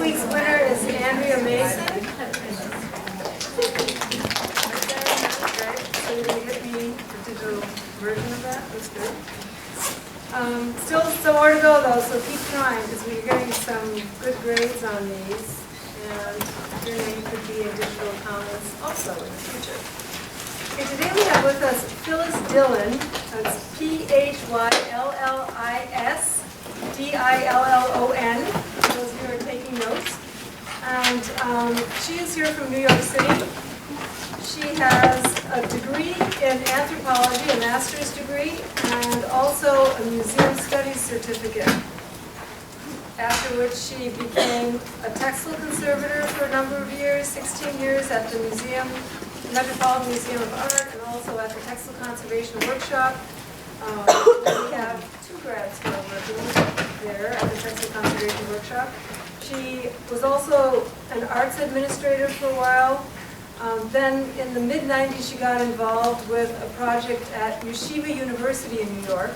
week's winner is Andrea Mason. So you're going to get me the digital version of that? That's good. Still some more to go though, so keep trying because we're getting some good grades on these. And your name could be in digital comments also in the future. Okay, today we have with us Phyliss Dylan. That's Phyliss Dillon. For those of you who are taking notes. And she is here from New York City. She has a degree in anthropology, a master's degree, and also a museum studies certificate. After which she became a textile conservator for a number of years, 16 years at the Metropolitan Museum of Art, and also at the Textile Conservation Workshop. We have two grads who are working there at the Textile Conservation Workshop. She was also an arts administrator for a while. Then in the mid-90s she got involved with a project at Yeshiva University in New York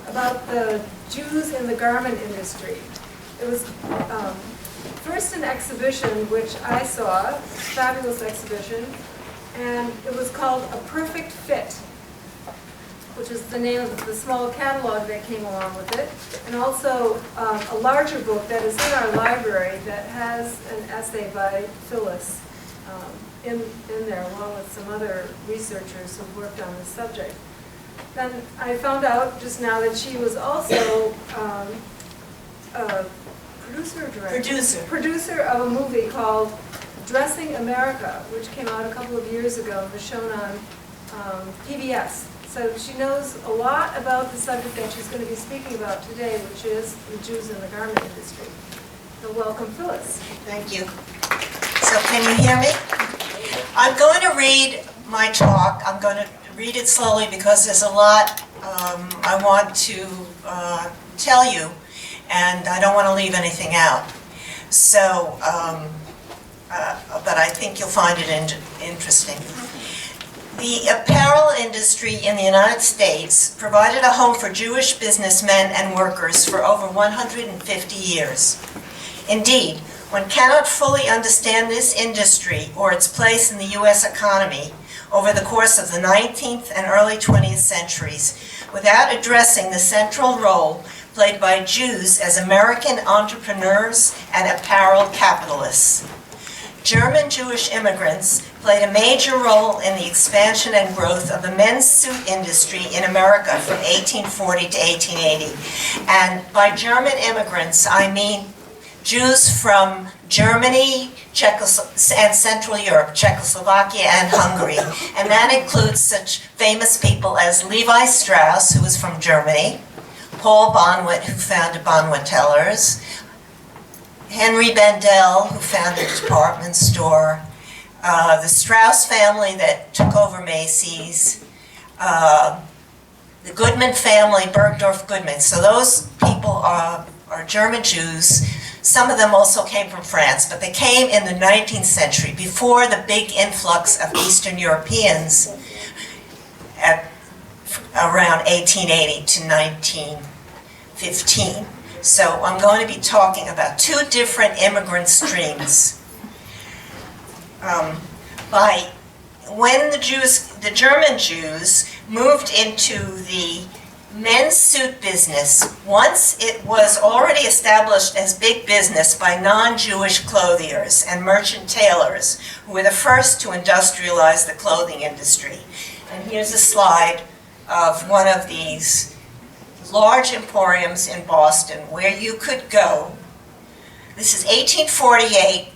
about the Jews in the garment industry. It was first an exhibition which I saw, a fabulous exhibition, and it was called A Perfect Fit, which is the name of the small catalog that came along with it, and also a larger book that is in our library that has an essay by Phyliss in there, along with some other researchers who worked on this subject. Then I found out just now that she was also a producer of a movie called Dressing America, which came out a couple of years ago and was shown on PBS. So she knows a lot about the subject that she's going to be speaking about today, which is the Jews in the garment industry. So welcome, Phyliss. Thank you. So can you hear me? I'm going to read my talk. I'm going to read it slowly because there's a lot I want to tell you, and I don't want to leave anything out. So, but I think you'll find it interesting. The apparel industry in the United States provided a home for Jewish businessmen and workers for over 150 years. Indeed, one cannot fully understand this industry or its place in the U.S. economy over the course of the 19th and early 20th centuries without addressing the central role played by Jews as American entrepreneurs and apparel capitalists. German Jewish immigrants played a major role in the expansion and growth of the men's suit industry in America from 1840 to 1880. And by German immigrants, I mean Jews from Germany, and Central Europe, Czechoslovakia and Hungary. And that includes such famous people as Levi Strauss, who was from Germany, Paul Bonwit, who founded Bonwit Tellers, Henry Bendel, who founded a department store, the Strauss family that took over Macy's, the Goodman family, Bergdorf Goodman. So those people are German Jews. Some of them also came from France, but they came in the 19th century, before the big influx of Eastern Europeans at around 1880 to 1915. So I'm going to be talking about two different immigrant streams. When the German Jews moved into the men's suit business, once it was already established as big business by non-Jewish clothiers and merchant tailors, who were the first to industrialize the clothing industry. And here's a slide of one of these large emporiums in Boston where you could go. This is 1848.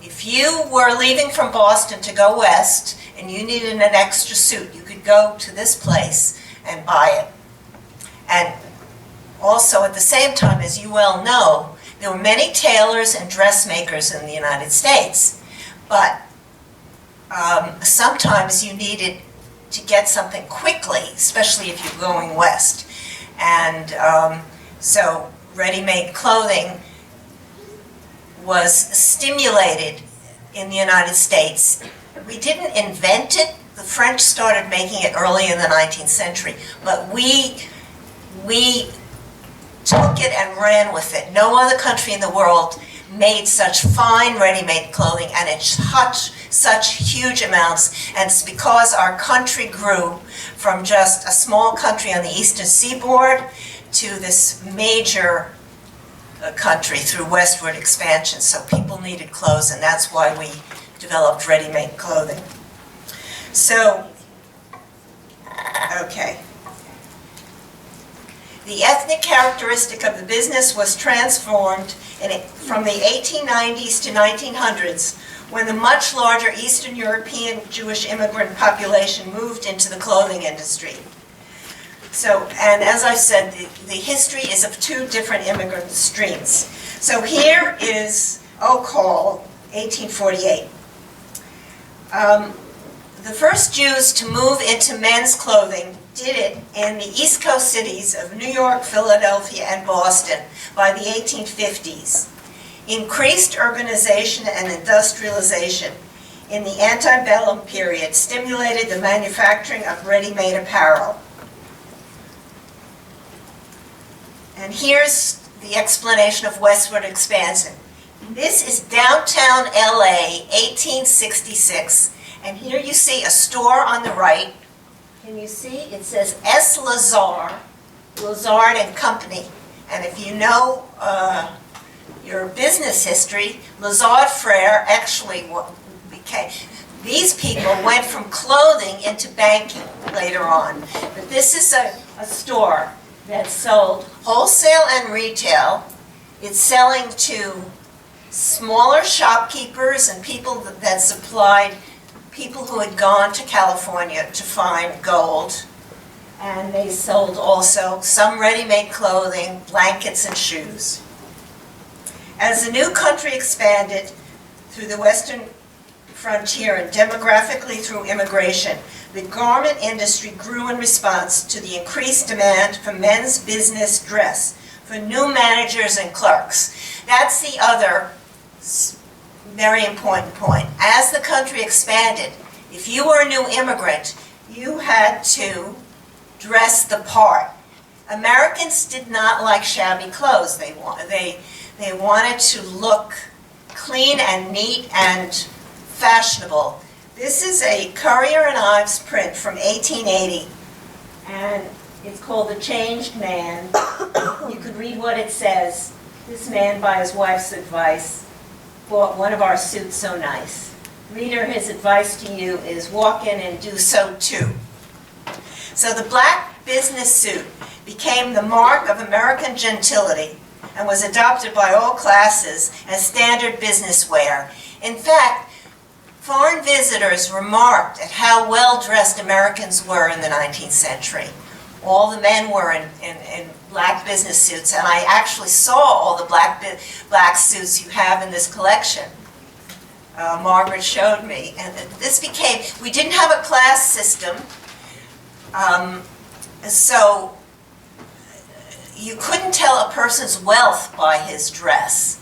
If you were leaving from Boston to go west and you needed an extra suit, you could go to this place and buy it. And also at the same time, as you well know, there were many tailors and dressmakers in the United States. But sometimes you needed to get something quickly, especially if you're going west. And so ready-made clothing was stimulated in the United States. We didn't invent it. The French started making it early in the 19th century. But we took it and ran with it. No other country in the world made such fine ready-made clothing and in such huge amounts. And it's because our country grew from just a small country on the eastern seaboard to this major country through westward expansion. So people needed clothes, and that's why we developed ready-made clothing. So, okay. The ethnic characteristic of the business was transformed from the 1890s to 1900s, when the much larger Eastern European Jewish immigrant population moved into the clothing industry. So, and as I said, the history is of two different immigrant streams. So here is Oak Hall, 1848. The first Jews to move into men's clothing did it in the East Coast cities of New York, Philadelphia, and Boston by the 1850s. Increased urbanization and industrialization in the antebellum period stimulated the manufacturing of ready-made apparel. And here's the explanation of westward expansion. This is downtown LA, 1866. And here you see a store on the right. Can you see? It says S. Lazard and Company. And if you know your business history, Lazard Frere actually became, these people went from clothing into banking later on. But this is a store that sold wholesale and retail. It's selling to smaller shopkeepers and people that supplied people who had gone to California to find gold. And they sold also some ready-made clothing, blankets, and shoes. As the new country expanded through the western frontier and demographically through immigration, the garment industry grew in response to the increased demand for men's business dress, for new managers and clerks. That's the other very important point. As the country expanded, if you were a new immigrant, you had to dress the part. Americans did not like shabby clothes. They wanted to look clean and neat and fashionable. This is a Currier and Ives print from 1880, and it's called The Changed Man. You could read what it says. This man, by his wife's advice, bought one of our suits so nice. Reader, his advice to you is walk in and do so too. So the black business suit became the mark of American gentility and was adopted by all classes as standard business wear. In fact, foreign visitors remarked at how well-dressed Americans were in the 19th century. All the men were in black business suits, and I actually saw all the black suits you have in this collection. Margaret showed me. And this became, we didn't have a class system, so you couldn't tell a person's wealth by his dress.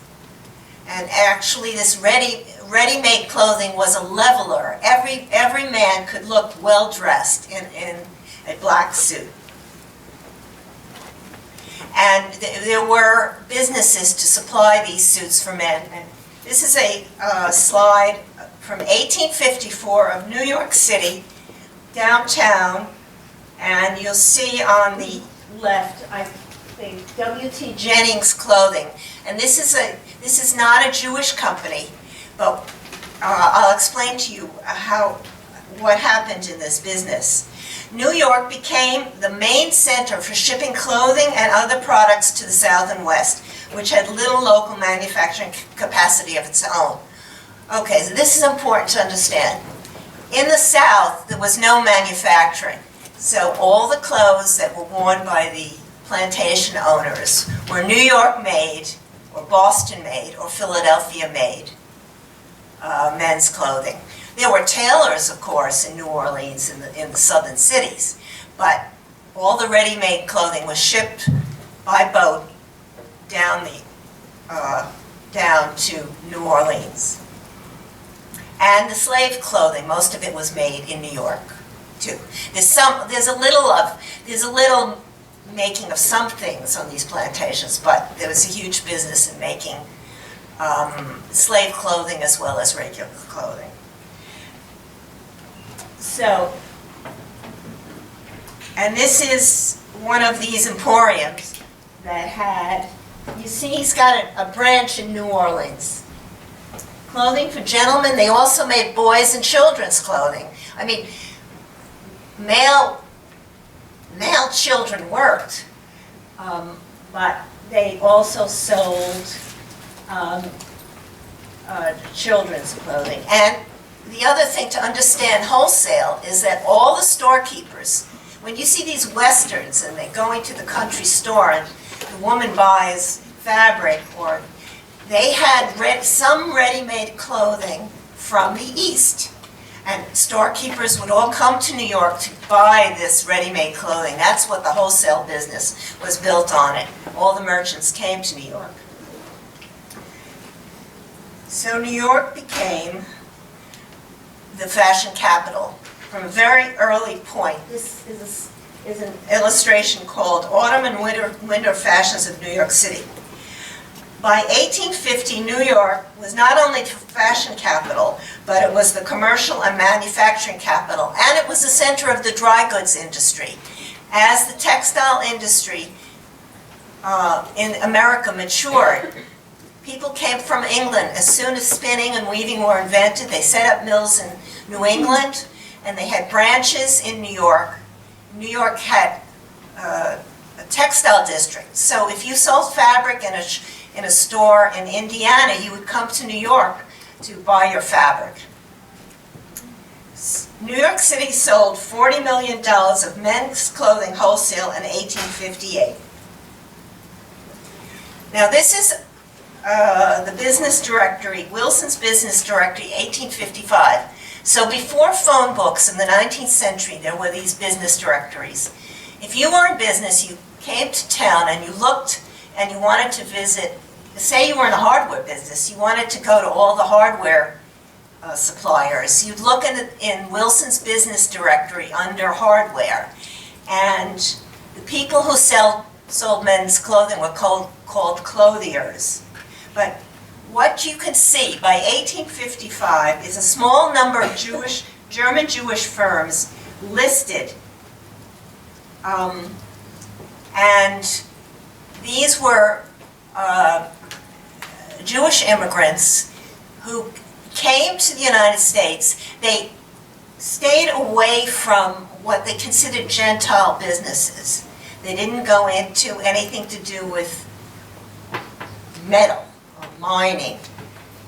And actually this ready-made clothing was a leveler. Every man could look well-dressed in a black suit. And there were businesses to supply these suits for men. And this is a slide from 1854 of New York City, downtown, and you'll see on the left, I think, W.T. Jennings Clothing. And this is not a Jewish company, but I'll explain to you what happened in this business. New York became the main center for shipping clothing and other products to the South and West, which had little local manufacturing capacity of its own. Okay, so this is important to understand. In the South, there was no manufacturing, so all the clothes that were worn by the plantation owners were New York made, or Boston made, or Philadelphia made men's clothing. There were tailors, of course, in New Orleans, in the southern cities, but all the ready-made clothing was shipped by boat down to New Orleans. And the slave clothing, most of it was made in New York, too. There's a little making of some things on these plantations, but there was a huge business in making slave clothing as well as regular clothing. So, and this is one of these emporiums that had, you see he's got a branch in New Orleans. Clothing for gentlemen. They also made boys and children's clothing. I mean, male children worked, but they also sold children's clothing. And the other thing to understand wholesale is that all the storekeepers, when you see these westerns and they go into the country store and the woman buys fabric, or they had some ready-made clothing from the East. And storekeepers would all come to New York to buy this ready-made clothing. That's what the wholesale business was built on it. All the merchants came to New York. So New York became the fashion capital from a very early point. This is an illustration called Autumn and Winter Fashions of New York City. By 1850, New York was not only the fashion capital, but it was the commercial and manufacturing capital, and it was the center of the dry goods industry. As the textile industry in America matured, people came from England. As soon as spinning and weaving were invented, they set up mills in New England, and they had branches in New York. New York had a textile district, so if you sold fabric in a store in Indiana, you would come to New York to buy your fabric. New York City sold $40 million of men's clothing wholesale in 1858. Now this is the business directory, Wilson's Business Directory, 1855. So before phone books in the 19th century, there were these business directories. If you were in business, you came to town and you looked and you wanted to visit, say you were in the hardware business, you wanted to go to all the hardware suppliers. You'd look in Wilson's Business Directory under hardware, and the people who sold men's clothing were called clothiers. But what you can see by 1855 is a small number of German Jewish firms listed, and these were Jewish immigrants who came to the United States. They stayed away from what they considered Gentile businesses. They didn't go into anything to do with metal, or mining,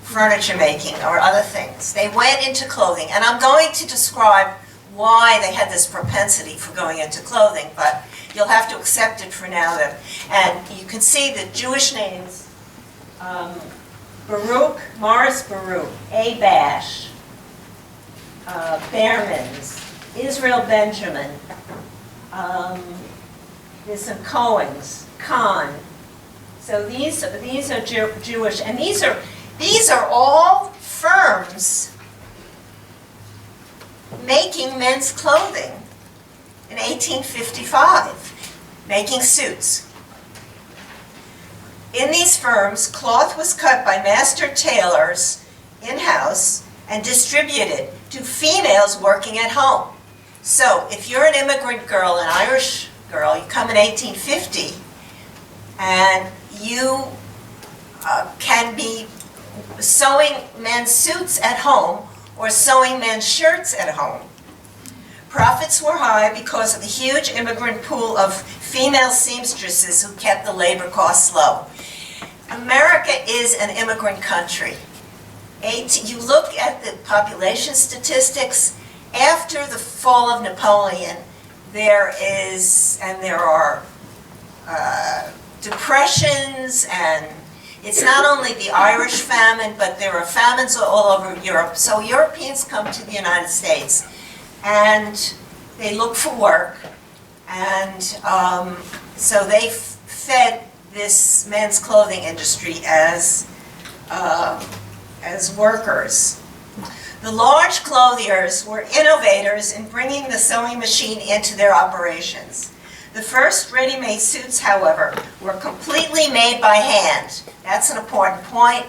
furniture making, or other things. They went into clothing, and I'm going to describe why they had this propensity for going into clothing, but you'll have to accept it for now. And you can see the Jewish names, Baruch, Morris Baruch, A. Bash, Behrmans, Israel Benjamin, there's some Cohens, Kahn. So these are Jewish, and these are all firms making men's clothing in 1855, making suits. In these firms, cloth was cut by master tailors in-house and distributed to females working at home. So if you're an immigrant girl, an Irish girl, you come in 1850, and you can be sewing men's suits at home or sewing men's shirts at home. Profits were high because of the huge immigrant pool of female seamstresses who kept the labor costs low. America is an immigrant country. You look at the population statistics, after the fall of Napoleon, there are depressions, and it's not only the Irish famine, but there are famines all over Europe. So Europeans come to the United States, and they look for work, and so they fed this men's clothing industry as workers. The large clothiers were innovators in bringing the sewing machine into their operations. The first ready-made suits, however, were completely made by hand. That's an important point.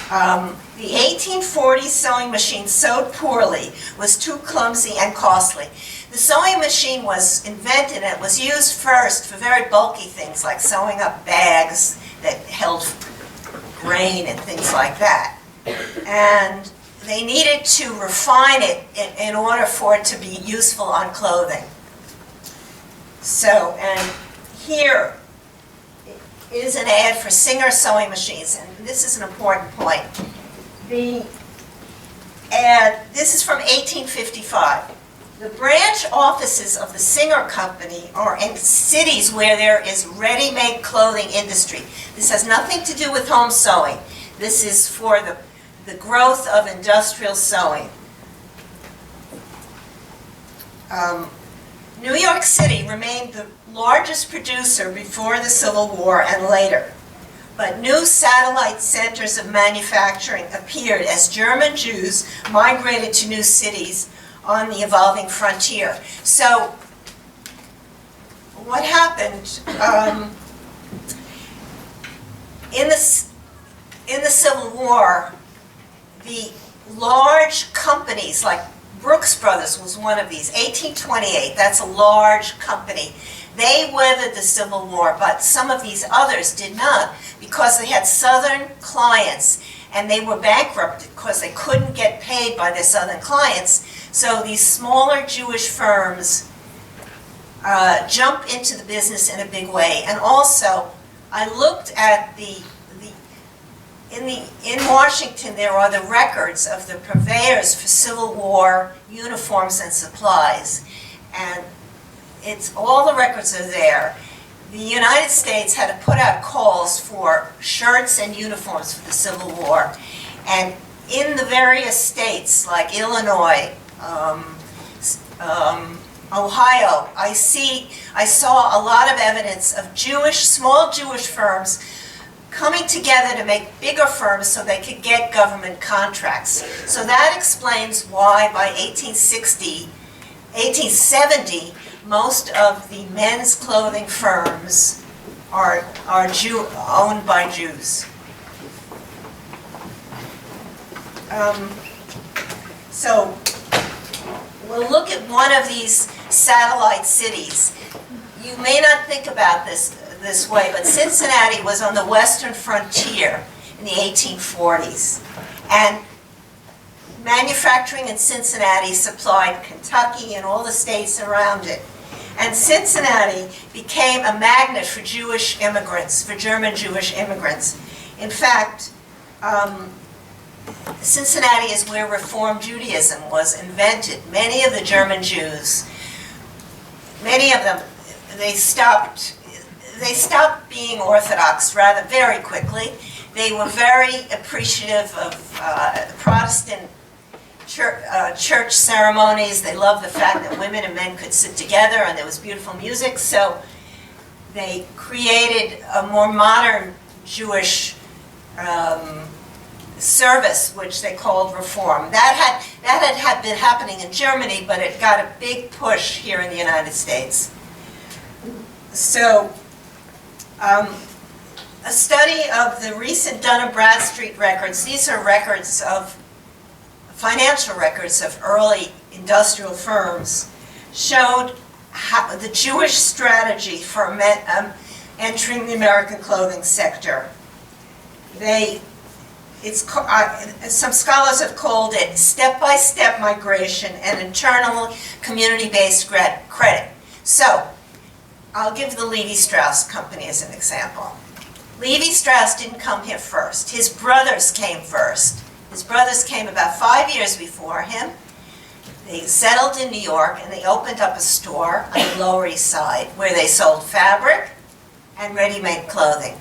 The 1840 sewing machine sewed poorly, was too clumsy and costly. The sewing machine was invented and it was used first for very bulky things like sewing up bags that held grain and things like that. And they needed to refine it in order for it to be useful on clothing. So, and here is an ad for Singer sewing machines, and this is an important point. The ad, this is from 1855. The branch offices of the Singer Company are in cities where there is ready-made clothing industry. This has nothing to do with home sewing. This is for the growth of industrial sewing. New York City remained the largest producer before the Civil War and later. But new satellite centers of manufacturing appeared as German Jews migrated to new cities on the evolving frontier. So what happened in the Civil War, the large companies like Brooks Brothers was one of these, 1828, that's a large company. They weathered the Civil War, but some of these others did not because they had Southern clients and they were bankrupt because they couldn't get paid by their Southern clients. So these smaller Jewish firms jumped into the business in a big way. And also, I looked at in Washington, there are the records of the purveyors for Civil War uniforms and supplies. And all the records are there. The United States had to put out calls for shirts and uniforms for the Civil War. And in the various states, like Illinois, Ohio, I saw a lot of evidence of small Jewish firms coming together to make bigger firms so they could get government contracts. So that explains why by 1870, most of the men's clothing firms are owned by Jews. So we'll look at one of these satellite cities. You may not think about this way, but Cincinnati was on the western frontier in the 1840s. And manufacturing in Cincinnati supplied Kentucky and all the states around it. And Cincinnati became a magnet for Jewish immigrants, for German Jewish immigrants. In fact, Cincinnati is where Reform Judaism was invented. Many of the German Jews, many of them, they stopped being Orthodox very quickly. They were very appreciative of Protestant church ceremonies. They loved the fact that women and men could sit together and there was beautiful music. So they created a more modern Jewish service, which they called Reform. That had been happening in Germany, but it got a big push here in the United States. So a study of the recent Dun & Bradstreet records, these are records of financial records of early industrial firms, showed the Jewish strategy for entering the American clothing sector. Some scholars have called it step-by-step migration and internal community-based credit. So, I'll give the Levi-Strauss company as an example. Levi-Strauss didn't come here first. His brothers came first. His brothers came about 5 years before him. They settled in New York and they opened up a store on the Lower East Side where they sold fabric and ready-made clothing.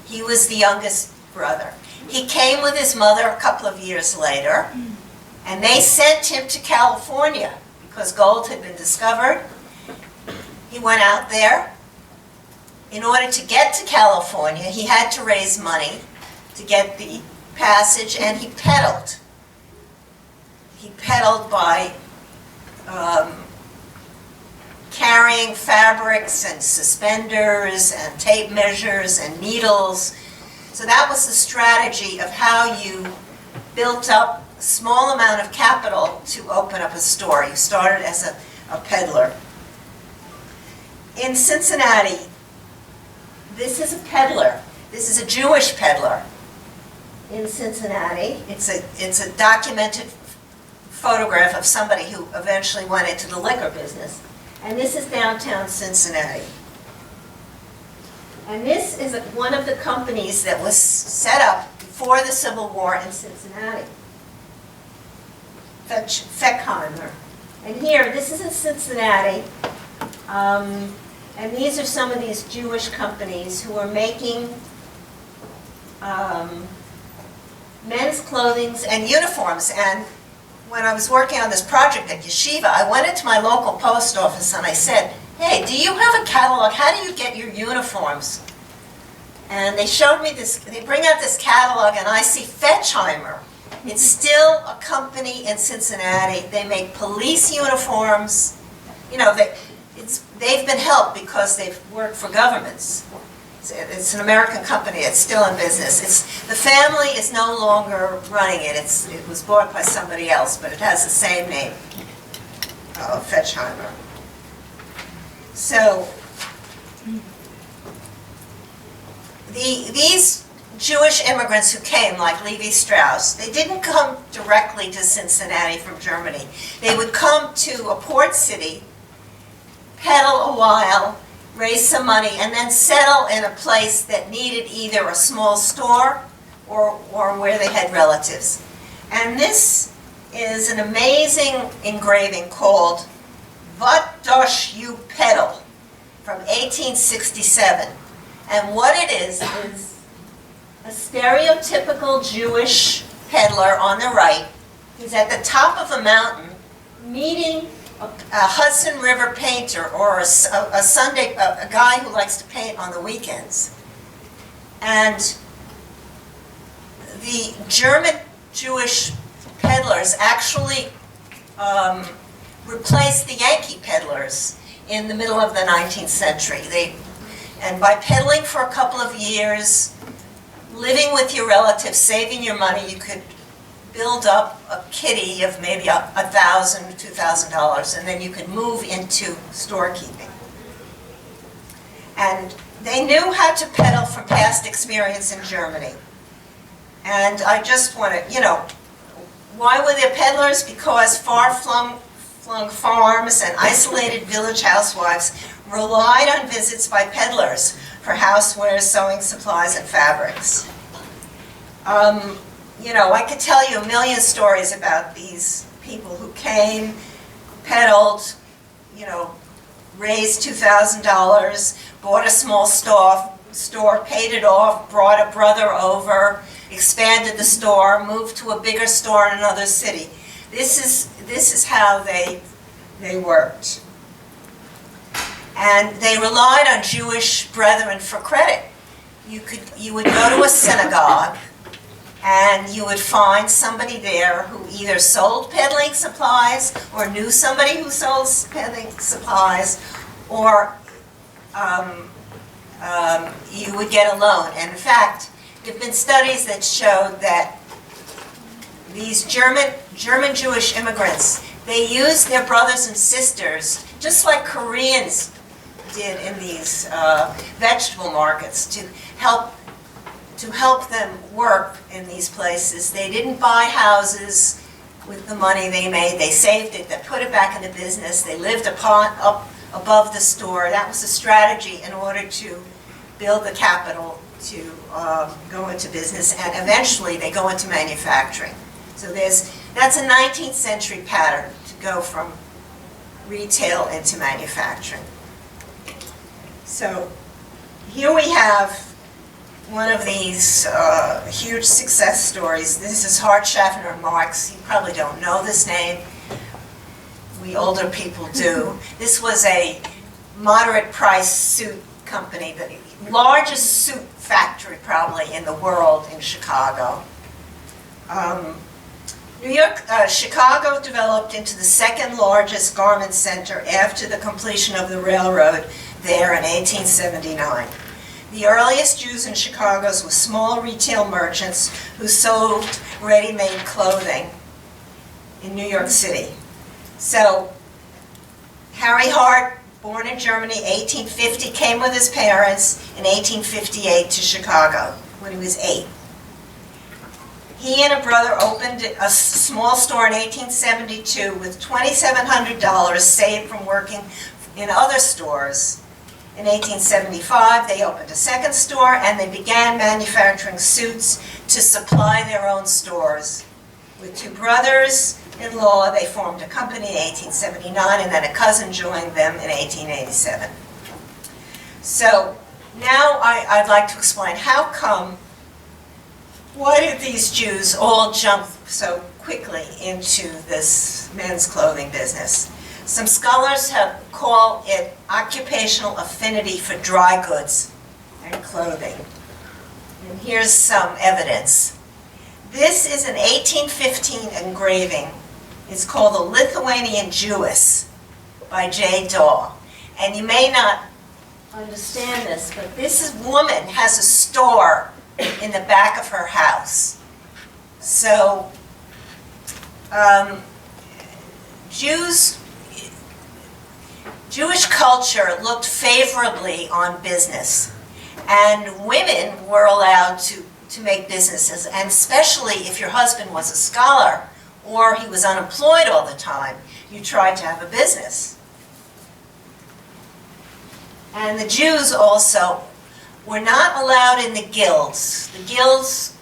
He was the youngest brother. He came with his mother a couple of years later, and they sent him to California because gold had been discovered. He went out there. In order to get to California, he had to raise money to get the passage, and he peddled. He peddled by carrying fabrics and suspenders and tape measures and needles. So that was the strategy of how you built up a small amount of capital to open up a store. You started as a peddler. In Cincinnati, this is a peddler. This is a Jewish peddler in Cincinnati. It's a documented photograph of somebody who eventually went into the liquor business. And this is downtown Cincinnati. And this is one of the companies that was set up before the Civil War in Cincinnati. Feckheimer. And here, this is in Cincinnati. And these are some of these Jewish companies who are making men's clothing and uniforms. And when I was working on this project at Yeshiva, I went into my local post office and I said, hey, do you have a catalog? How do you get your uniforms? And they showed me this, they bring out this catalog and I see Feckheimer. It's still a company in Cincinnati. They make police uniforms. You know, they've been helped because they've worked for governments. It's an American company. It's still in business. The family is no longer running it. It was bought by somebody else, but it has the same name, Feckheimer. So these Jewish immigrants who came, like Levi Strauss, they didn't come directly to Cincinnati from Germany. They would come to a port city, peddle a while, raise some money, and then settle in a place that needed either a small store or where they had relatives. And this is an amazing engraving called "What dosh you peddle?" from 1867. And what it is a stereotypical Jewish peddler on the right who's at the top of a mountain meeting a Hudson River painter or a guy who likes to paint on the weekends. And the German Jewish peddlers actually replaced the Yankee peddlers in the middle of the 19th century. And by peddling for a couple of years, living with your relatives, saving your money, you could build up a kitty of maybe $1,000, $2,000, and then you could move into storekeeping. And they knew how to peddle from past experience in Germany. And I just want to, why were there peddlers? Because far-flung farms and isolated village housewives relied on visits by peddlers for housewares, sewing supplies, and fabrics. I could tell you a million stories about these people who came, peddled, raised $2,000, bought a small store, paid it off, brought a brother over, expanded the store, moved to a bigger store in another city. This is how they worked. And they relied on Jewish brethren for credit. You would go to a synagogue and you would find somebody there who either sold peddling supplies or knew somebody who sold peddling supplies, or you would get a loan. And in fact, there have been studies that showed that these German Jewish immigrants, they used their brothers and sisters, just like Koreans did in these vegetable markets, to help them work in these places. They didn't buy houses with the money they made. They saved it, they put it back into business. They lived up above the store. That was a strategy in order to build the capital to go into business, and eventually they go into manufacturing. So that's a 19th century pattern to go from retail into manufacturing. So here we have one of these huge success stories. This is Hart Schaffner Marx. You probably don't know this name. We older people do. This was a moderate price suit company, the largest suit factory probably in the world in Chicago. Chicago developed into the second largest garment center after the completion of the railroad there in 1879. The earliest Jews in Chicago were small retail merchants who sold ready-made clothing in New York City. So Harry Hart, born in Germany, 1850, came with his parents in 1858 to Chicago when he was 8. He and a brother opened a small store in 1872 with $2,700 saved from working in other stores. In 1875, they opened a second store and they began manufacturing suits to supply their own stores. With 2 brothers-in-law, they formed a company in 1879, and then a cousin joined them in 1887. So now I'd like to explain why did these Jews all jump so quickly into this men's clothing business? Some scholars call it occupational affinity for dry goods and clothing. And here's some evidence. This is an 1815 engraving. It's called the Lithuanian Jewess by J. Daw. And you may not understand this, but this woman has a store in the back of her house. So Jewish culture looked favorably on business, and women were allowed to make businesses, and especially if your husband was a scholar or he was unemployed all the time, you tried to have a business. And the Jews also were not allowed in the guilds. The guilds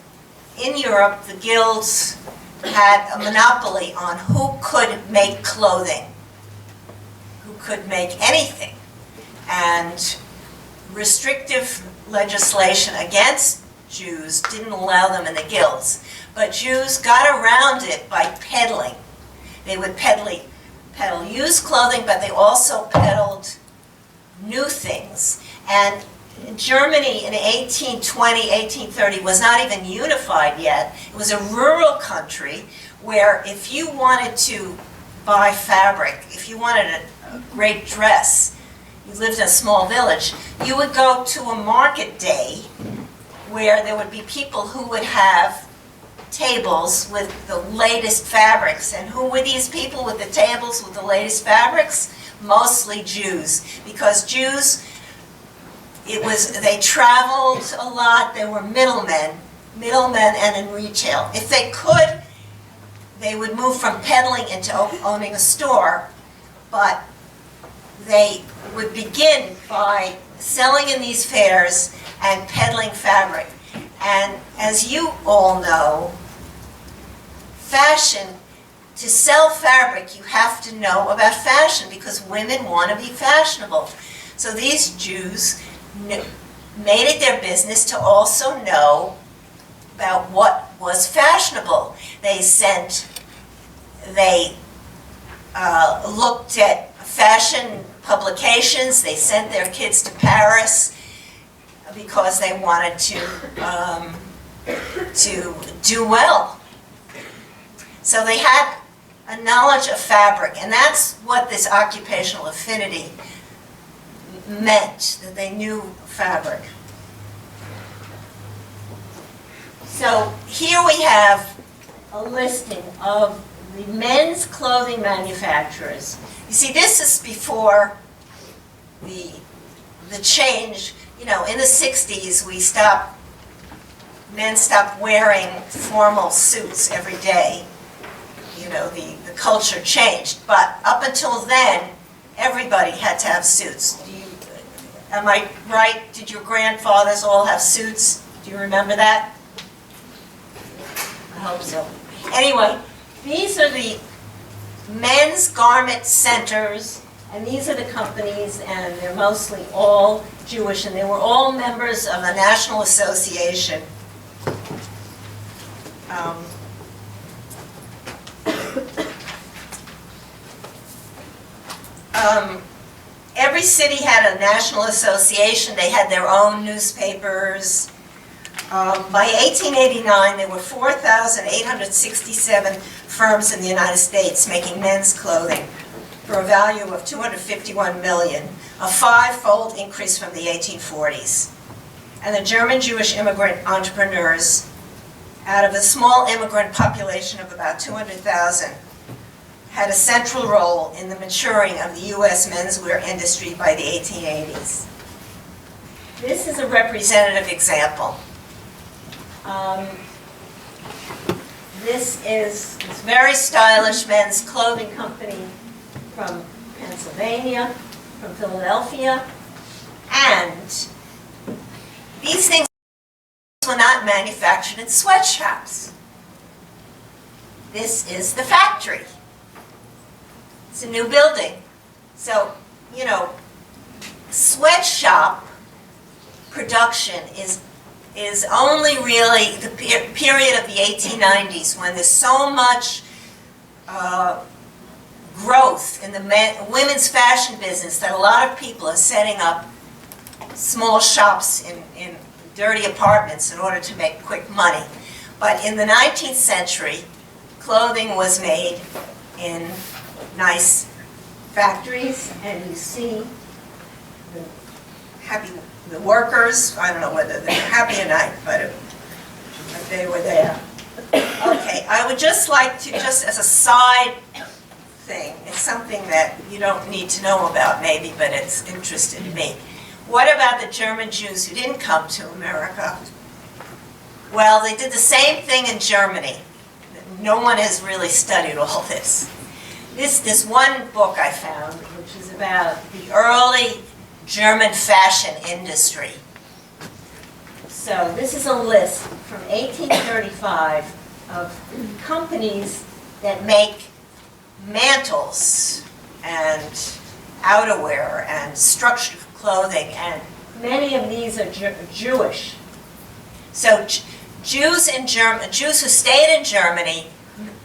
in Europe, the guilds had a monopoly on who could make clothing, who could make anything. And restrictive legislation against Jews didn't allow them in the guilds. But Jews got around it by peddling. They would peddle used clothing, but they also peddled new things. And Germany in 1820, 1830 was not even unified yet. It was a rural country where if you wanted to buy fabric, if you wanted a great dress, you lived in a small village, you would go to a market day where there would be people who would have tables with the latest fabrics. And who were these people with the tables with the latest fabrics? Mostly Jews, because Jews, they traveled a lot, they were middlemen and in retail. If they could, they would move from peddling into owning a store, but they would begin by selling in these fairs and peddling fabric. And as you all know, fashion, to sell fabric, you have to know about fashion because women want to be fashionable. So these Jews made it their business to also know about what was fashionable. They looked at fashion publications. They sent their kids to Paris because they wanted to do well. So they had a knowledge of fabric, and that's what this occupational affinity meant, that they knew fabric. So here we have a listing of the men's clothing manufacturers. You see, this is before the change. You know, in the 60s, men stopped wearing formal suits every day. You know, the culture changed. But up until then, everybody had to have suits. Am I right? Did your grandfathers all have suits? Do you remember that? I hope so. Anyway, these are the men's garment centers, and these are the companies, and they're mostly all Jewish, and they were all members of a national association. Every city had a national association. They had their own newspapers. By 1889, there were 4,867 firms in the United States making men's clothing for a value of $251 million, a 5-fold increase from the 1840s. and the German Jewish immigrant entrepreneurs, out of a small immigrant population of about 200,000, had a central role in the maturing of the U.S. menswear industry by the 1880s. This is a representative example. This is this very stylish men's clothing company from Pennsylvania, from Philadelphia, and these things were not manufactured in sweatshops. This is the factory. It's a new building. So, you know, sweatshop production is only really the period of the 1890s when there's so much growth in the women's fashion business that a lot of people are setting up small shops in dirty apartments in order to make quick money. But in the 19th century, clothing was made in nice factories, and you see the workers, I don't know whether they're happy or not, but they were there. Okay, I would just like to, just as a side thing, it's something that you don't need to know about maybe, but it's interested me. What about the German Jews who didn't come to America? Well, they did the same thing in Germany. No one has really studied all this. This one book I found, which is about the early German fashion industry. So this is a list from 1835 of companies that make mantles and outerwear and structured clothing, and many of these are Jewish. So Jews who stayed in Germany,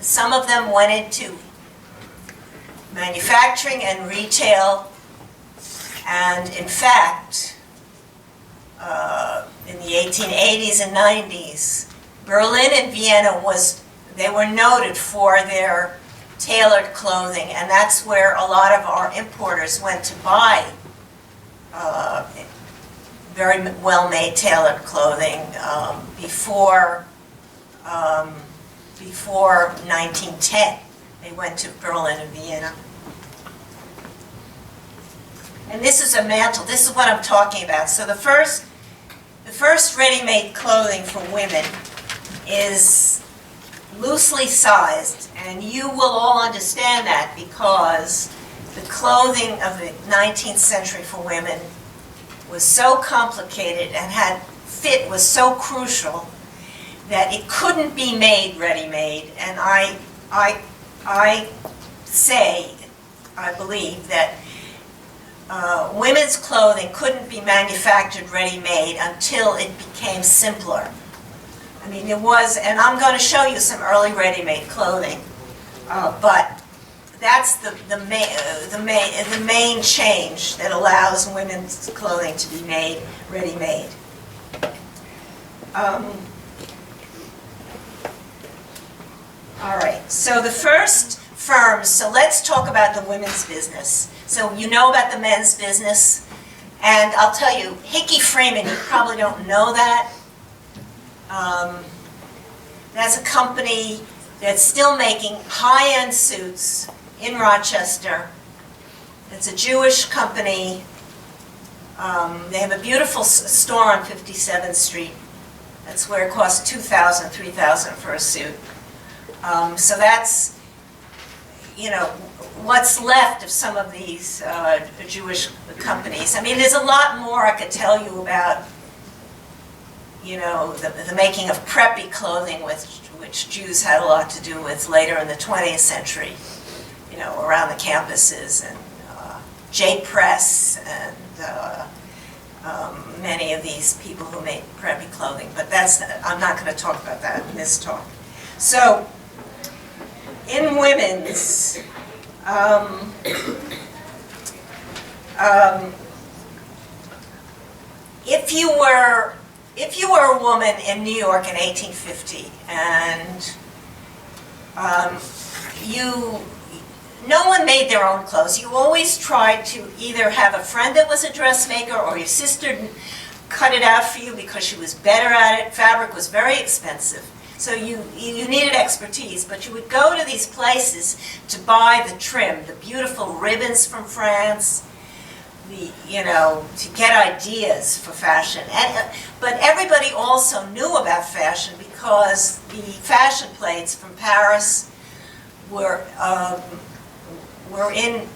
some of them went into manufacturing and retail, and in fact, in the 1880s and 90s, Berlin and Vienna they were noted for their tailored clothing, and that's where a lot of our importers went to buy very well-made tailored clothing before 1910. They went to Berlin and Vienna. And this is a mantle. This is what I'm talking about. So the first ready-made clothing for women is loosely sized, and you will all understand that because the clothing of the 19th century for women was so complicated and fit was so crucial that it couldn't be made ready-made. And I believe that women's clothing couldn't be manufactured ready-made until it became simpler. I mean, it was, and I'm going to show you some early ready-made clothing, but that's the main change that allows women's clothing to be made ready-made. All right, so the first firms, so let's talk about the women's business. So you know about the men's business, and I'll tell you, Hickey Freeman, you probably don't know that. That's a company that's still making high-end suits in Rochester. It's a Jewish company. They have a beautiful store on 57th Street. That's where it costs $2,000, $3,000 for a suit. So that's, you know, what's left of some of these Jewish companies. I mean, there's a lot more I could tell you about, you know, the making of preppy clothing, which Jews had a lot to do with later in the 20th century, you know, around the campuses, and J. Press, and many of these people who made preppy clothing. But I'm not going to talk about that in this talk. So, in women's, if you were a woman in New York in 1850 and no one made their own clothes, you always tried to either have a friend that was a dressmaker or your sister cut it out for you because she was better at it. Fabric was very expensive. So you needed expertise, but you would go to these places to buy the trim, the beautiful ribbons from France, to get ideas for fashion. But everybody also knew about fashion because the fashion plates from Paris were in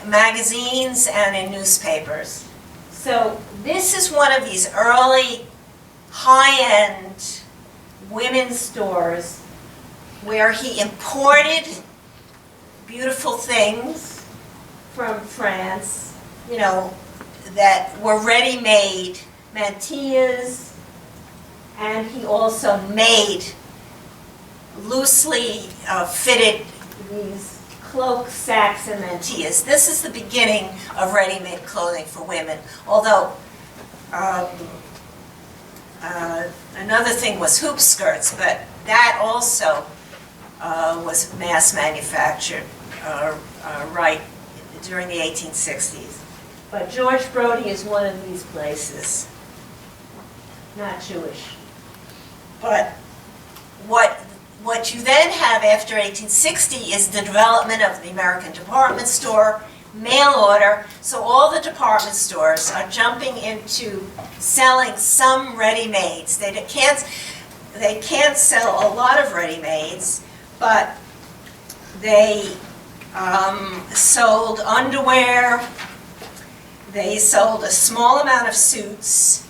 magazines and in newspapers. So this is one of these early high-end women's stores where he imported beautiful things from France, that were ready-made mantillas, and he also made loosely fitted these cloaks, sacks, and mantillas. This is the beginning of ready-made clothing for women, although another thing was hoop skirts, but that also was mass manufactured right during the 1860s. But George Brody is one of these places, not Jewish. But what you then have after 1860 is the development of the American department store, mail order. So all the department stores are jumping into selling some ready-mades. They can't sell a lot of ready-mades, but they sold underwear. They sold a small amount of suits.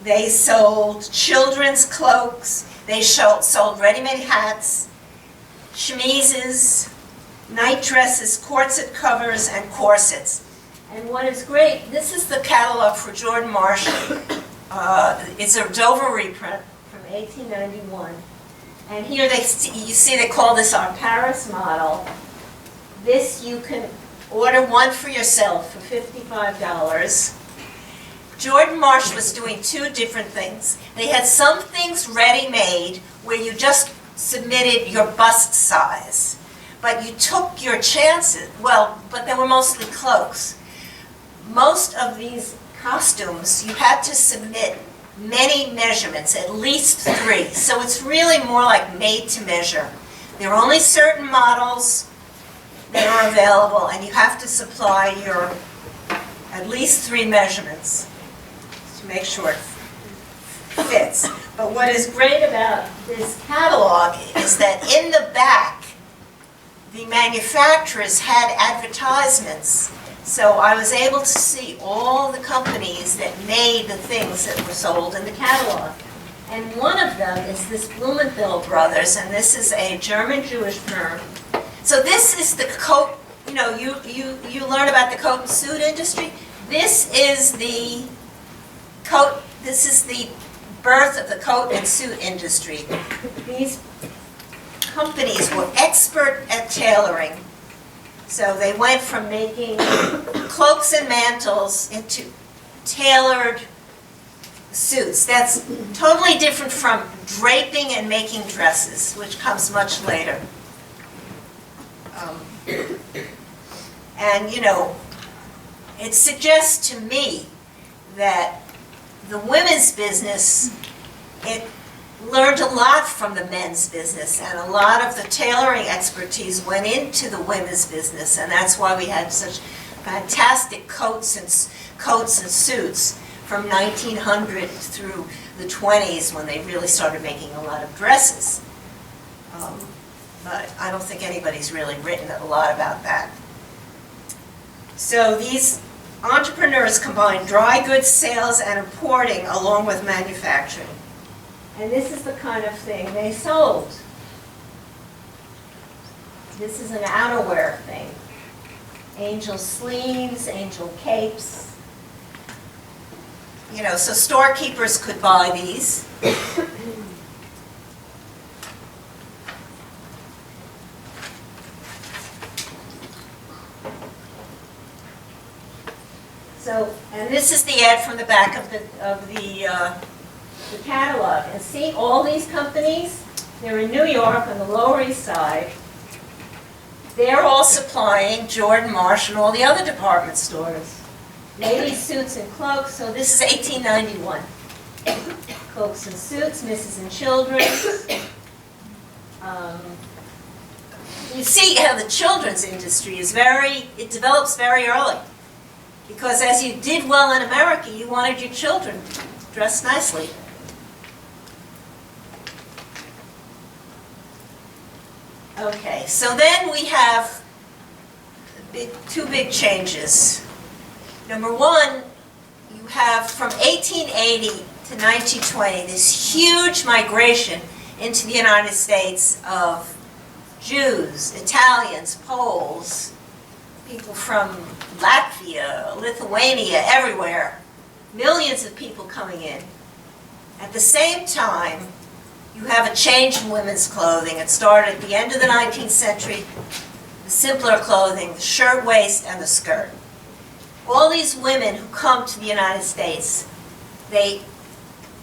They sold children's cloaks. They sold ready-made hats, chemises, night dresses, corset covers, and corsets. And what is great, this is the catalog for Jordan Marshall. It's a Dover reprint from 1891. And here you see they call this our Paris model. This you can order one for yourself for $55. Jordan Marsh was doing two different things. They had some things ready-made where you just submitted your bust size, but you took your chances. Well, but they were mostly cloaks. Most of these costumes, you had to submit many measurements, at least 3. So it's really more like made to measure. There are only certain models that are available, and you have to supply your at least 3 measurements to make sure it fits. But what is great about this catalog is that in the back, the manufacturers had advertisements. So I was able to see all the companies that made the things that were sold in the catalog. And one of them is this Blumenthal Brothers, and this is a German-Jewish firm. So this is the coat, you learn about the coat and suit industry. This is the coat, this is the birth of the coat and suit industry. These companies were expert at tailoring. So they went from making cloaks and mantles into tailored suits. That's totally different from draping and making dresses, which comes much later. And it suggests to me that the women's business, it learned a lot from the men's business, and a lot of the tailoring expertise went into the women's business, and that's why we had such fantastic coats and suits from 1900 through the 20s, when they really started making a lot of dresses. But I don't think anybody's really written a lot about that. So these entrepreneurs combined dry goods sales and importing along with manufacturing. And this is the kind of thing they sold. This is an outerwear thing. Angel sleeves, angel capes. So storekeepers could buy these. So, and this is the ad from the back of the catalog. And see, all these companies, they're in New York on the Lower East Side. They're all supplying Jordan Marsh and all the other department stores. Ladies' suits and cloaks, so this is 1891. Cloaks and suits, Mrs. and Children's. You see how the children's industry is it develops very early. Because as you did well in America, you wanted your children dressed nicely. Okay, so then we have two big changes. Number one, you have from 1880 to 1920 this huge migration into the United States of Jews, Italians, Poles, people from Latvia, Lithuania, everywhere. Millions of people coming in. At the same time, you have a change in women's clothing. It started at the end of the 19th century, the simpler clothing, the shirt waist and the skirt. All these women who come to the United States, they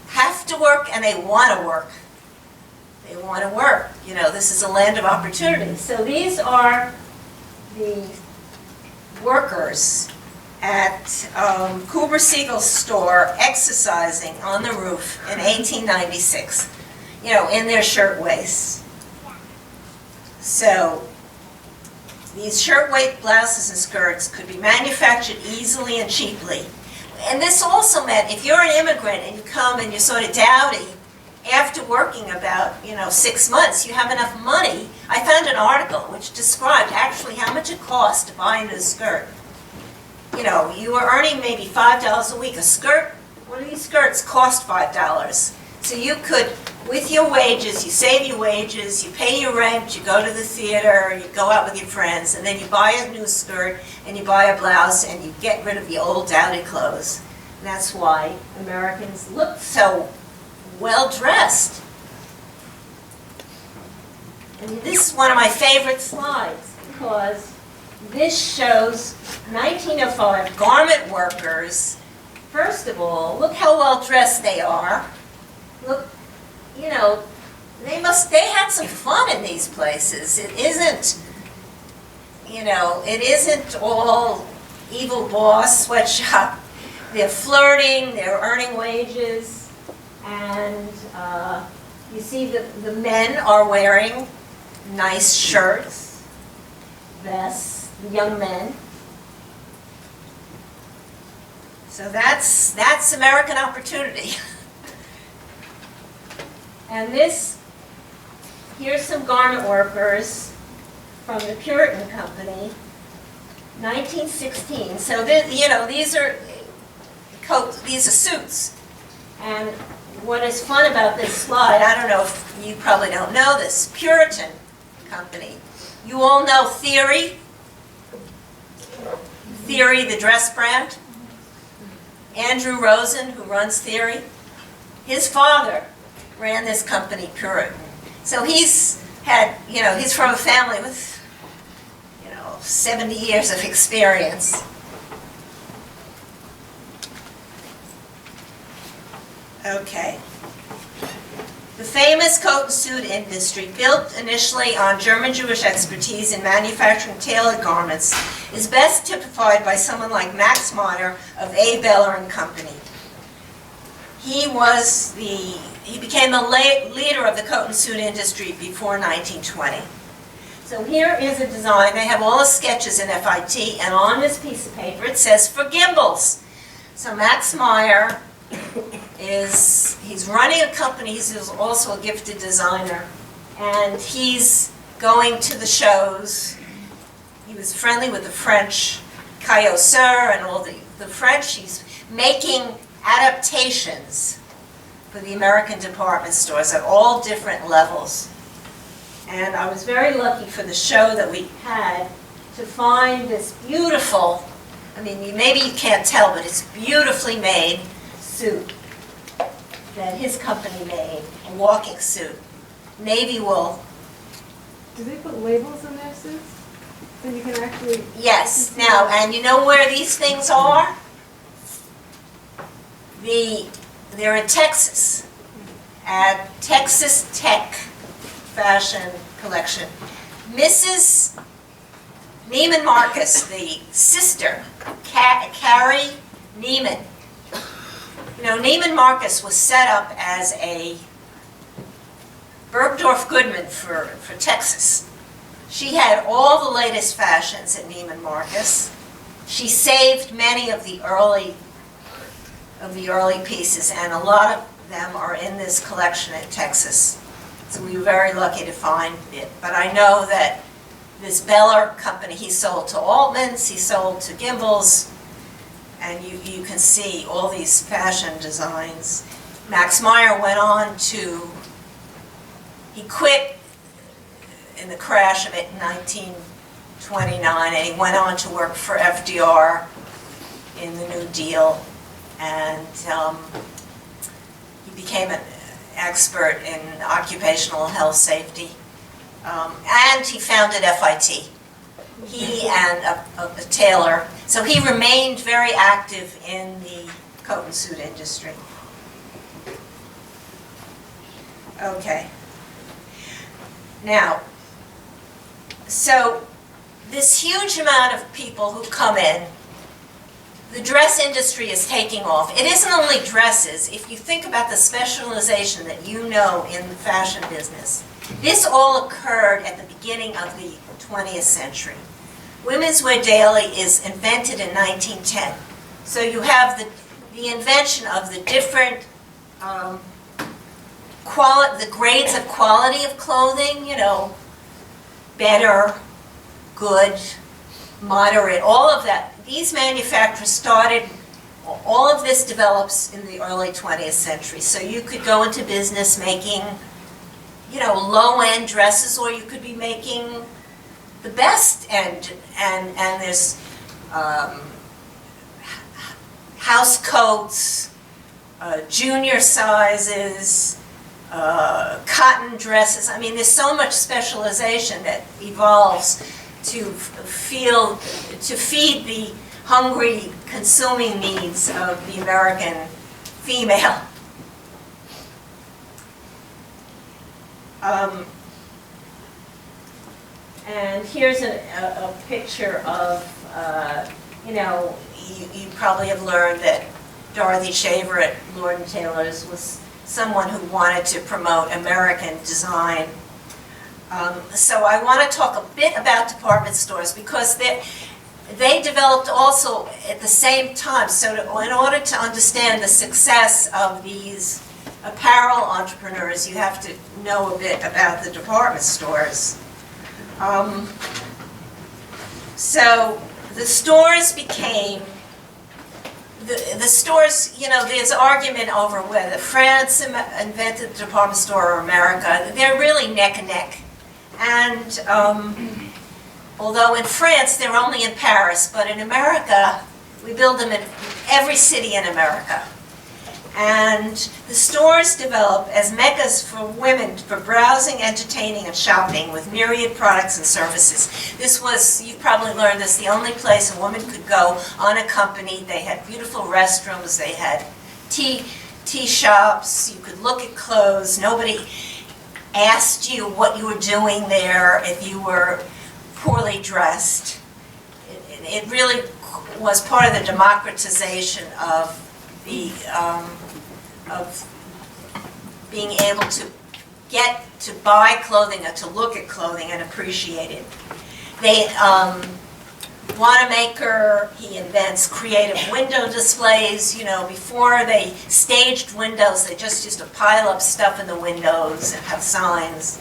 have to work and they want to work. They want to work. You know, this is a land of opportunity. So these are the workers at Cooper Siegel's store exercising on the roof in 1896, you know, in their shirtwaists. So these shirtwaist blouses and skirts could be manufactured easily and cheaply. And this also meant if you're an immigrant and you come and you're sort of dowdy, after working about, 6 months, you have enough money. I found an article which described actually how much it cost to buy a new skirt. You were earning maybe $5 a week. A skirt, one of these skirts cost $5. So you could, with your wages, you save your wages, you pay your rent, you go to the theater, you go out with your friends, and then you buy a new skirt, and you buy a blouse, and you get rid of the old dowdy clothes. And that's why Americans look so well-dressed. And this is one of my favorite slides, because this shows 1905 garment workers. First of all, look how well-dressed they are. Look, they had some fun in these places. It isn't all evil boss, sweatshop. They're flirting, they're earning wages, and you see the men are wearing nice shirts, vests, the young men. So that's American opportunity. And here's some garment workers from the Puritan Company, 1916. So these are coats, these are suits. And what is fun about this slide, I don't know if you probably don't know this, Puritan Company. You all know Theory, the dress brand. Andrew Rosen, who runs Theory, his father ran this company, Puritan. So he's from a family with, 70 years of experience. Okay. The famous coat and suit industry, built initially on German Jewish expertise in manufacturing tailored garments, is best typified by someone like Max Meyer of A. Beller and Company. He became the leader of the coat and suit industry before 1920. So here is a design. They have all the sketches in FIT, and on this piece of paper it says for gimbals. So Max Meyer he's running a company. He's also a gifted designer, and he's going to the shows. He was friendly with the French, Caillou-Sur and all the French. He's making adaptations for the American department stores at all different levels. And I was very lucky for the show that we had to find this beautiful, maybe you can't tell, but it's beautifully made suit that his company made, a walking suit, navy wool. Do they put labels in their suits? So you can actually... Yes. Now, and you know where these things are? They're in Texas, at Texas Tech Fashion Collection. Mrs. Neiman Marcus, the sister, Carrie Neiman. You know, Neiman Marcus was set up as a Bergdorf Goodman for Texas. She had all the latest fashions at Neiman Marcus. She saved many of the early pieces, and a lot of them are in this collection in Texas. So we were very lucky to find it. But I know that this Beller company, he sold to Altman's, he sold to Gimbel's, and you can see all these fashion designs. Max Meyer went on to, he quit in the crash of 1929, and he went on to work for FDR in the New Deal, and he became an expert in occupational health safety, and he founded FIT. He and a tailor, so he remained very active in the coat and suit industry. Okay. Now, so this huge amount of people who come in, the dress industry is taking off. It isn't only dresses. If you think about the specialization that you know in the fashion business, this all occurred at the beginning of the 20th century. Women's Wear Daily is invented in 1910. So you have the invention of the different the grades of quality of clothing, you know, better, good, moderate, all of that. These manufacturers started, all of this develops in the early 20th century. So you could go into business making, you know, low-end dresses, or you could be making the best end, and there's house coats, junior sizes, cotton dresses. I mean, there's so much specialization that evolves to feed the hungry consuming needs of the American female. And here's a picture of, you know, you probably have learned that Dorothy Shaver at Lord & Taylor's was someone who wanted to promote American design. So I want to talk a bit about department stores, because they developed also at the same time. So in order to understand the success of these apparel entrepreneurs, you have to know a bit about the department stores. So the stores became, the stores, you know, there's argument over whether France invented the department store or America. They're really neck and neck. And although in France they're only in Paris, but in America we build them in every city in America. And the stores develop as meccas for women for browsing, entertaining, and shopping with myriad products and services. This was, you've probably learned this, the only place a woman could go unaccompanied. They had beautiful restrooms, they had tea shops, you could look at clothes. Nobody asked you what you were doing there if you were poorly dressed. It really was part of the democratization of being able to get to buy clothing or to look at clothing and appreciate it. They, Wanamaker, he invents creative window displays. You know, before they staged windows, they just used to pile up stuff in the windows and have signs.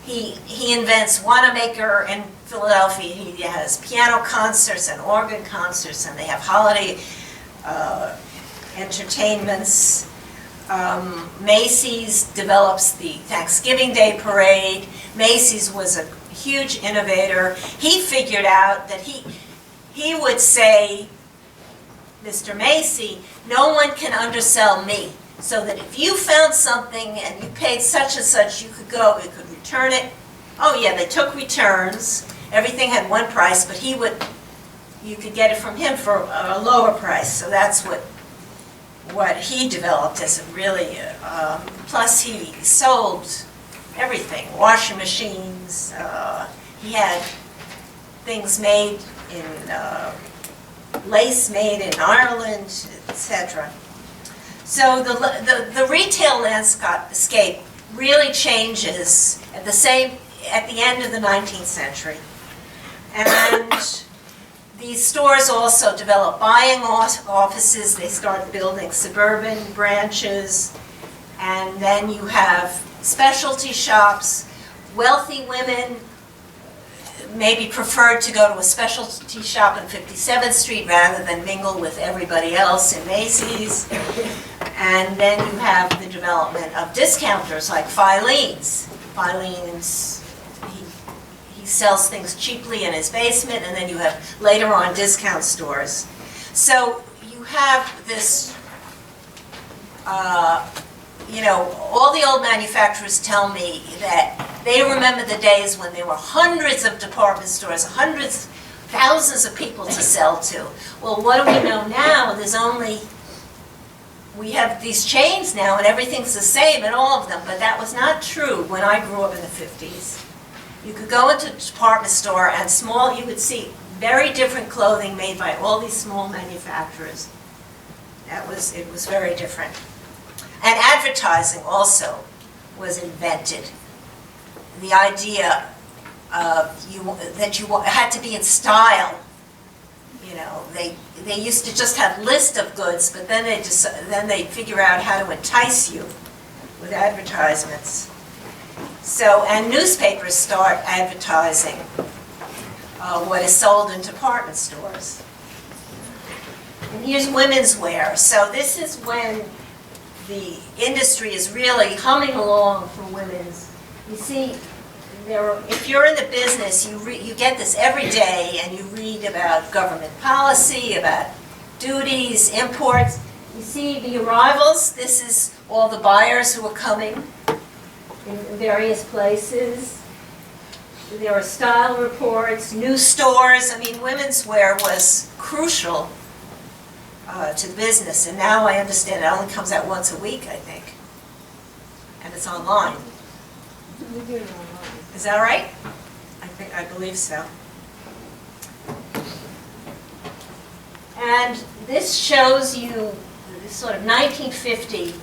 He invents Wanamaker in Philadelphia. He has piano concerts and organ concerts, and they have holiday entertainments. Macy's develops the Thanksgiving Day Parade. Macy's was a huge innovator. He figured out that he would say, Mr. Macy, no one can undersell me. So that if you found something and you paid such and such, you could go, you could return it. Oh yeah, they took returns. Everything had one price, but you could get it from him for a lower price. So that's what he developed as a really, plus he sold everything, washing machines, he had things made in lace made in Ireland, etc. So the retail landscape really changes at the end of the 19th century. And these stores also develop buying offices. They start building suburban branches. And then you have specialty shops. Wealthy women maybe preferred to go to a specialty shop on 57th Street rather than mingle with everybody else in Macy's. And then you have the development of discounters like Phyliss. Phyliss, he sells things cheaply in his basement, and then you have later on discount stores. So you have this, all the old manufacturers tell me that they remember the days when there were hundreds of department stores, thousands of people to sell to. Well, what do we know now? We have these chains now and everything's the same in all of them, but that was not true when I grew up in the 50s. You could go into a department store and you would see very different clothing made by all these small manufacturers. It was very different. And advertising also was invented. The idea of that you had to be in style. They used to just have list of goods, but then they figure out how to entice you with advertisements. So, and newspapers start advertising what is sold in department stores. And here's women's wear. So this is when the industry is really humming along for women's. You see, if you're in the business, you get this every day, and you read about government policy, about duties, imports. You see the arrivals. This is all the buyers who are coming in various places. There are style reports, new stores. I mean, women's wear was crucial to the business, and now I understand it only comes out once a week, I think, and it's online. We do it online. Is that right? I believe so. And this shows you this sort of 1950.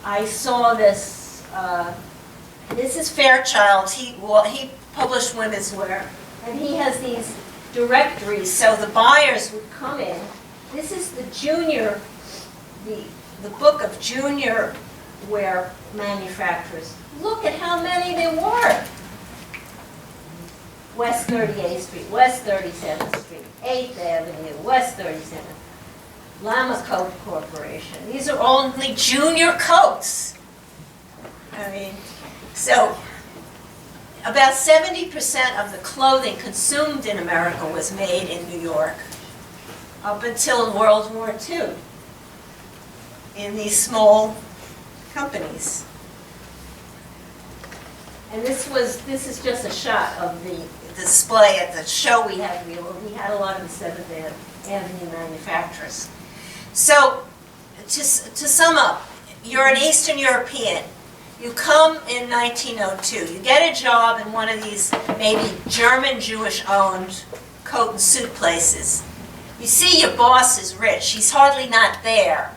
I saw this. This is Fairchild. He published women's wear, and he has these directories. So the buyers would come in. This is the book of junior wear manufacturers. Look at how many there were. West 38th Street, West 37th Street, 8th Avenue, West 37th, Lama's Coat Corporation. These are only junior coats. I mean, so about 70% of the clothing consumed in America was made in New York up until World War II in these small companies. And this is just a shot of the display at the show we had here, where we had a lot of the 7th Avenue manufacturers. So, to sum up, you're an Eastern European. You come in 1902. You get a job in one of these maybe German, Jewish-owned coat and suit places. You see your boss is rich. He's hardly not there.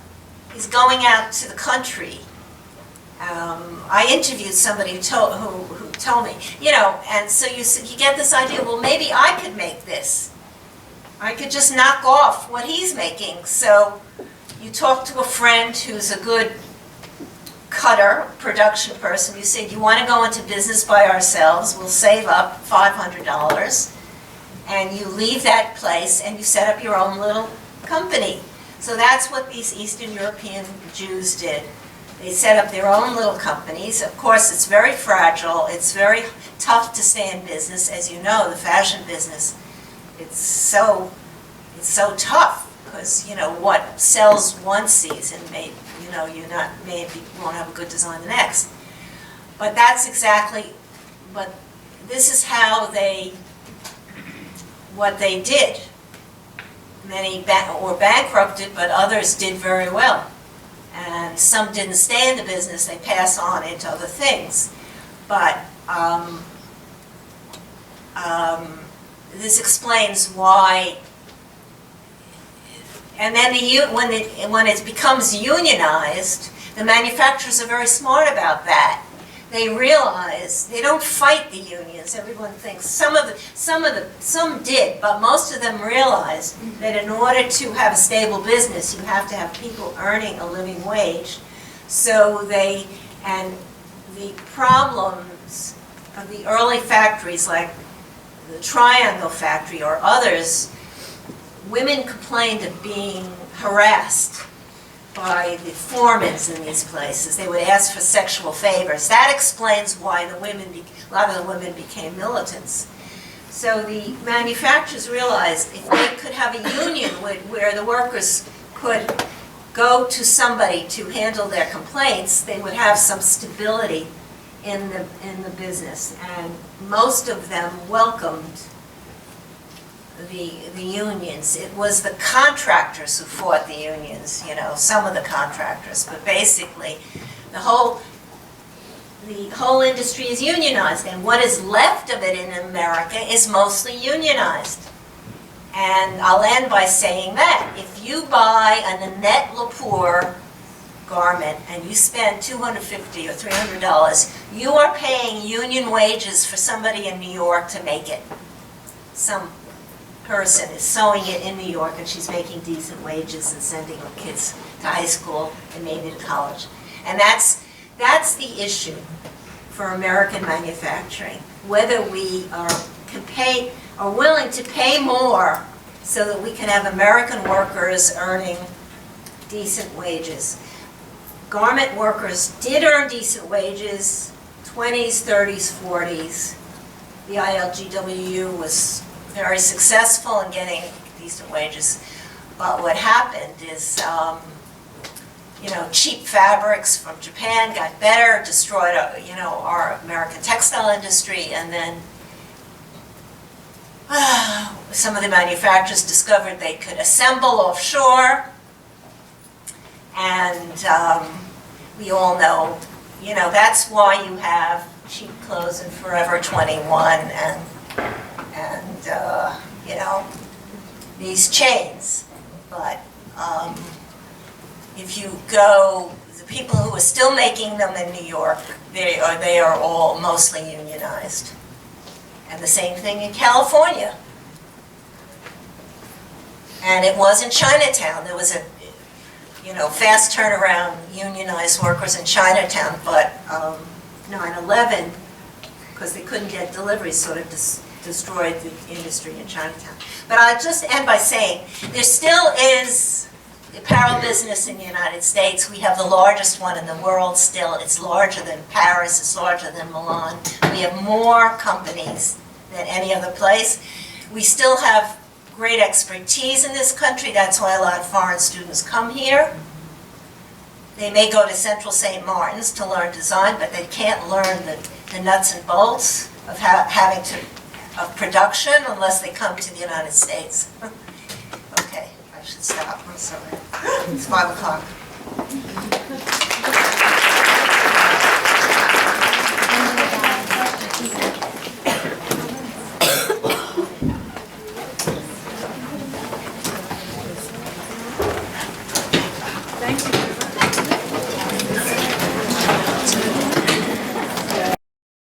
He's going out to the country. I interviewed somebody who told me, and so you get this idea, well, maybe I could make this. I could just knock off what he's making. So you talk to a friend who's a good cutter, production person. You say, do you want to go into business by ourselves? We'll save up $500. And you leave that place and you set up your own little company. So that's what these Eastern European Jews did. They set up their own little companies. Of course, it's very fragile. It's very tough to stay in business. As you know, the fashion business, it's so tough because, what sells one season maybe won't have a good design the next. But that's exactly, this is how what they did. Many were bankrupted, but others did very well. And some didn't stay in the business, they pass on into other things. But this explains why And then when it becomes unionized, the manufacturers are very smart about that. They realize they don't fight the unions. Everyone thinks some did, but most of them realized that in order to have a stable business, you have to have people earning a living wage. So and the problems of the early factories like the Triangle factory or others, women complained of being harassed by the foremans in these places. They would ask for sexual favors. That explains why a lot of the women became militants. So the manufacturers realized if they could have a union where the workers could go to somebody to handle their complaints, they would have some stability in the business. And most of them welcomed the unions. It was the contractors who fought the unions, some of the contractors, but basically the whole industry is unionized, and what is left of it in America is mostly unionized. And I'll end by saying that if you buy an Annette Lepore garment and you spend $250 or $300, you are paying union wages for somebody in New York to make it. Some person is sewing it in New York and she's making decent wages and sending her kids to high school and maybe to college. And that's the issue for American manufacturing, whether we are willing to pay more so that we can have American workers earning decent wages. Garment workers did earn decent wages, 20s, 30s, 40s. The ILGWU was very successful in getting decent wages. But what happened is, cheap fabrics from Japan got better, destroyed, our American textile industry, and then some of the manufacturers discovered they could assemble offshore, and we all know, that's why you have cheap clothes in Forever 21 and these chains. But if you go, the people who are still making them in New York, they are all mostly unionized. And the same thing in California. And it was in Chinatown. There was a fast turnaround, unionized workers in Chinatown, but 9/11, because they couldn't get deliveries, sort of destroyed the industry in Chinatown. But I'll just end by saying, there still is the apparel business in the United States. We have the largest one in the world still. It's larger than Paris, it's larger than Milan. We have more companies than any other place. We still have great expertise in this country. That's why a lot of foreign students come here. They may go to Central St. Martin's to learn design, but they can't learn the nuts and bolts of of production unless they come to the United States. Okay, I should stop. I'm sorry. It's 5 o'clock.